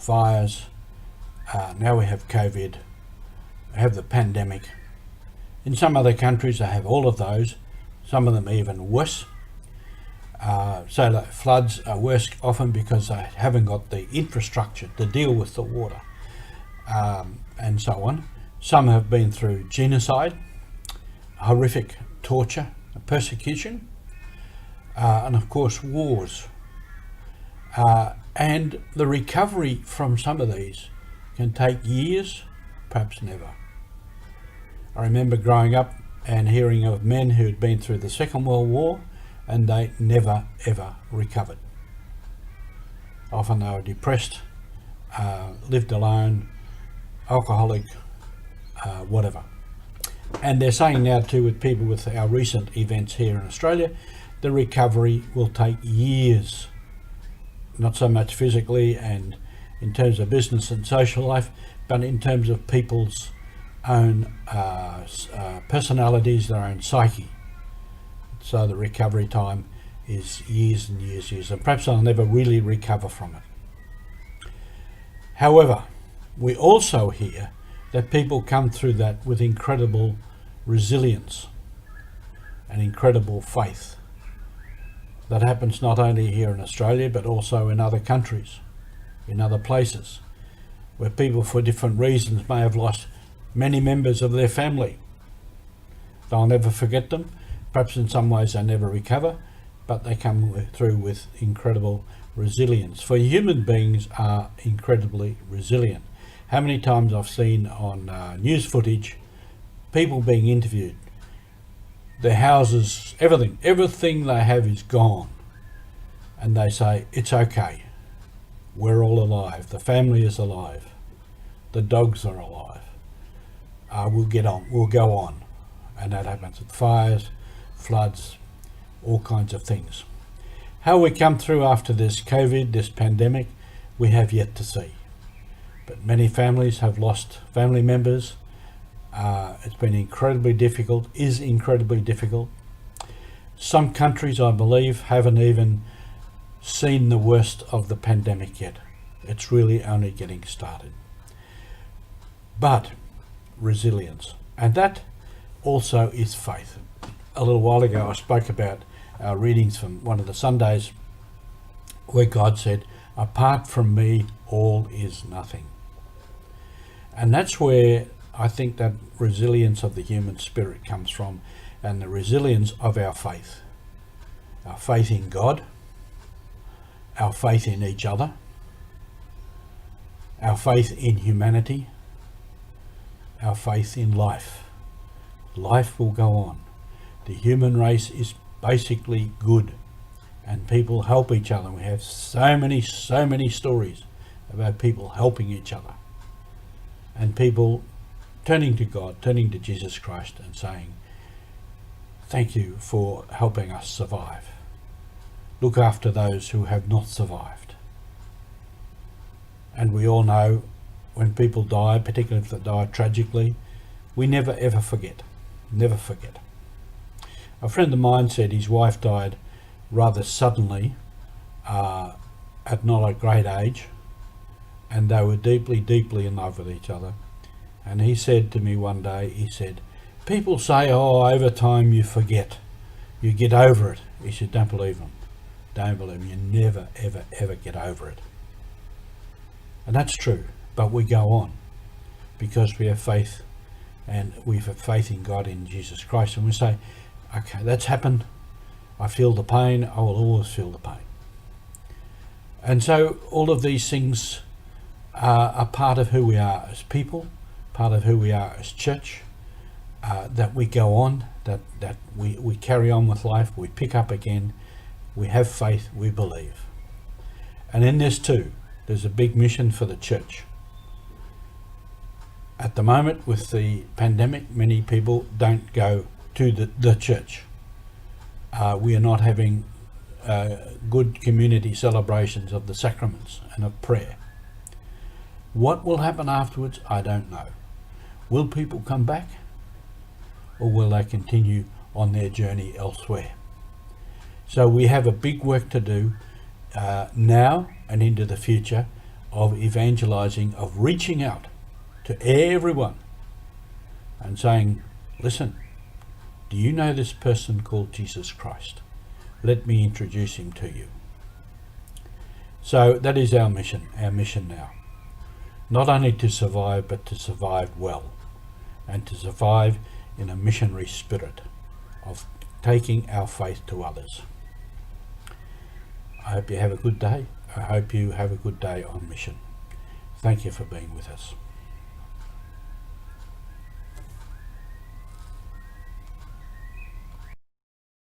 fires, now we have COVID, we have the pandemic. In some other countries they have all of those, some of them even worse. So the floods are worse often because they haven't got the infrastructure to deal with the water, and so on. Some have been through genocide, horrific torture, persecution, and of course wars. And the recovery from some of these can take years, perhaps never. I remember growing up and hearing of men who had been through the Second World War and they never ever recovered. Often they were depressed, lived alone, alcoholic, whatever. And they're saying now too, with people with our recent events here in Australia, the recovery will take years. Not so much physically and in terms of business and social life, but in terms of people's own personalities, their own psyche. So the recovery time is years and years, and perhaps I'll never really recover from it. However, we also hear that people come through that with incredible resilience and incredible faith. That happens not only here in Australia, but also in other countries, in other places, where people for different reasons may have lost many members of their family. They'll never forget them. Perhaps in some ways they never recover, but they come through with incredible resilience. For human beings are incredibly resilient. How many times I've seen on news footage, people being interviewed, their houses, everything they have is gone. And they say, it's okay. We're all alive. The family is alive. The dogs are alive. We'll get on. We'll go on. And that happens with fires, floods, all kinds of things. How we come through after this COVID, this pandemic, we have yet to see. But many families have lost family members. It's been incredibly difficult, is incredibly difficult. Some countries, I believe, haven't even seen the worst of the pandemic yet. It's really only getting started. But resilience, and that also is faith. A little while ago I spoke about our readings from one of the Sundays where God said, apart from me, all is nothing. And that's where I think that resilience of the human spirit comes from, and the resilience of our faith. Our faith in God, our faith in each other, our faith in humanity, our faith in life. Life will go on. The human race is basically good, and people help each other. We have so many stories about people helping each other, and people turning to God, turning to Jesus Christ and saying, thank you for helping us survive. Look after those who have not survived. And we all know when people die, particularly if they die tragically, we never ever forget. Never forget. A friend of mine said his wife died rather suddenly, at not a great age, and they were deeply in love with each other. And he said to me one day, he said, people say, oh, over time you forget, you get over it. He said, don't believe them. Don't believe them. You never, ever get over it. And that's true, but we go on because we have faith, and we have faith in God, in Jesus Christ. And we say, okay, that's happened. I feel the pain. I will always feel the pain. And so all of these things are a part of who we are as people, part of who we are as church, that we go on, that we carry on with life, we pick up again, we have faith, we believe. And in this too, there's a big mission for the church. At the moment with the pandemic, many people don't go to the church. We are not having good community celebrations of the sacraments and of prayer. What will happen afterwards, I don't know. Will people come back, or will they continue on their journey elsewhere? So we have a big work to do now and into the future of evangelizing, of reaching out to everyone and saying, listen, do you know this person called Jesus Christ? Let me introduce him to you. So that is our mission now. Not only to survive, but to survive well, and to survive in a missionary spirit of taking our faith to others. I hope you have a good day. I hope you have a good day on mission. Thank you for being with us.